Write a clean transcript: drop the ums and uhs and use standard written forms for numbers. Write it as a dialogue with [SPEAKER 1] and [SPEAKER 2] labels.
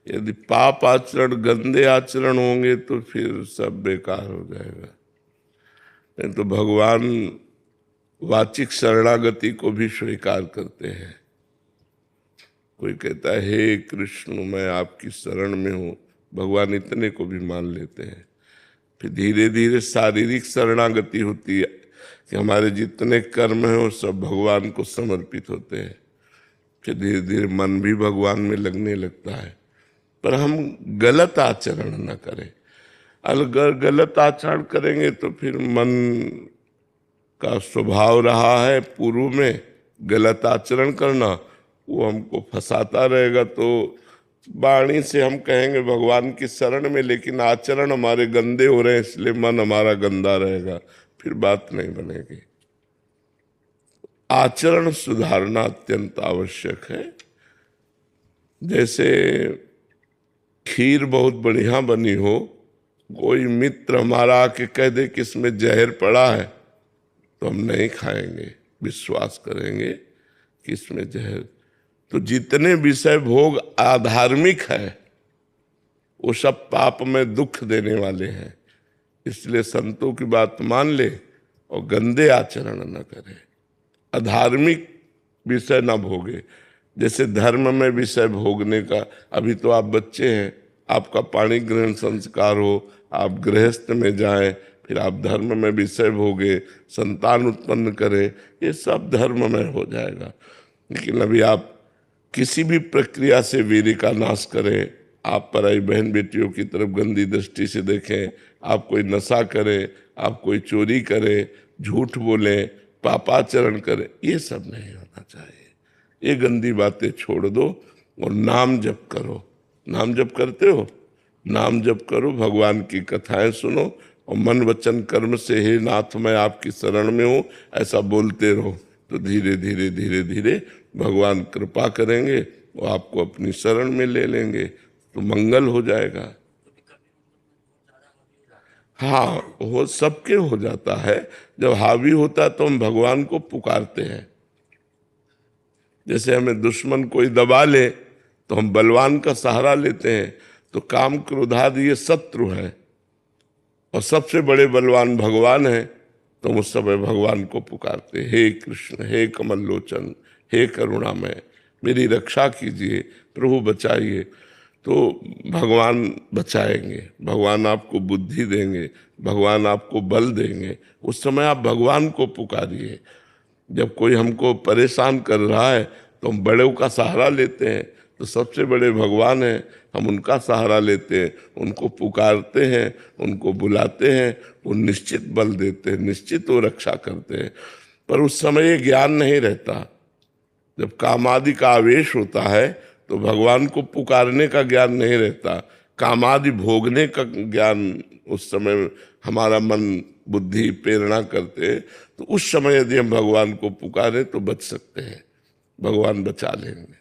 [SPEAKER 1] यदि पाप आचरण, गंदे आचरण होंगे तो फिर सब बेकार हो जाएगा। नहीं तो भगवान वाचिक शरणागति को भी स्वीकार करते हैं। कोई कहता है हे कृष्ण मैं आपकी शरण में हूं, भगवान इतने को भी मान लेते हैं। फिर धीरे धीरे शारीरिक शरणागति होती है कि हमारे जितने कर्म हैं वो सब भगवान को समर्पित होते हैं। फिर धीरे धीरे मन भी भगवान में लगने लगता है। पर हम गलत आचरण न करें। अगर गलत आचरण करेंगे तो फिर मन का स्वभाव रहा है पूर्व में गलत आचरण करना, वो हमको फंसाता रहेगा। तो वाणी से हम कहेंगे भगवान की शरण में, लेकिन आचरण हमारे गंदे हो रहे हैं इसलिए मन हमारा गंदा रहेगा, फिर बात नहीं बनेगी। आचरण सुधारना अत्यंत आवश्यक है। जैसे खीर बहुत बढ़िया बनी हो, कोई मित्र हमारा आके कह दे कि इसमें जहर पड़ा है तो हम नहीं खाएंगे, विश्वास करेंगे कि इसमें जहर। तो जितने विषय भोग अधार्मिक है वो सब पाप में दुख देने वाले हैं। इसलिए संतों की बात मान ले और गंदे आचरण न करे, अधार्मिक विषय न भोगे। जैसे धर्म में विषय भोगने का, अभी तो आप बच्चे हैं, आपका पाणी ग्रहण संस्कार हो, आप गृहस्थ में जाएं, फिर आप धर्म में विषय भोगे, संतान उत्पन्न करें, ये सब धर्म में हो जाएगा। लेकिन अभी आप किसी भी प्रक्रिया से वीर्य का नाश करें, आप पराई बहन बेटियों की तरफ गंदी दृष्टि से देखें, आप कोई नशा करें, आप कोई चोरी करें, झूठ बोलें, पापाचरण करें, ये सब नहीं होना चाहिए। ये गंदी बातें छोड़ दो और नाम जप करो। नाम जप करते हो? नाम जप करो, भगवान की कथाएं सुनो और मन वचन कर्म से हे नाथ मैं आपकी शरण में हूँ ऐसा बोलते रहो। तो धीरे धीरे धीरे धीरे भगवान कृपा करेंगे और आपको अपनी शरण में ले लेंगे, तो मंगल हो जाएगा। हाँ, वो सबके हो जाता है। जब हावी होता है तो हम भगवान को पुकारते हैं। जैसे हमें दुश्मन कोई दबा ले तो हम बलवान का सहारा लेते हैं। तो काम क्रोधादि ये शत्रु है और सबसे बड़े बलवान भगवान है, तो उस समय भगवान को पुकारते, हे कृष्ण, हे कमल लोचन, हे करुणामय, मेरी रक्षा कीजिए, प्रभु बचाइए। तो भगवान बचाएंगे, भगवान आपको बुद्धि देंगे, भगवान आपको बल देंगे। उस समय आप भगवान को पुकारिए। जब कोई हमको परेशान कर रहा है तो हम बड़ों का सहारा लेते हैं, तो सबसे बड़े भगवान हैं, हम उनका सहारा लेते हैं, उनको पुकारते हैं, उनको बुलाते हैं, वो निश्चित बल देते हैं, निश्चित वो रक्षा करते हैं। पर उस समय ये ज्ञान नहीं रहता। जब कामादि का आवेश होता है तो भगवान को पुकारने का ज्ञान नहीं रहता, कामादि भोगने का ज्ञान उस समय हमारा मन बुद्धि प्रेरणा करते हैं। तो उस समय यदि हम भगवान को पुकारें तो बच सकते हैं, भगवान बचा लेंगे।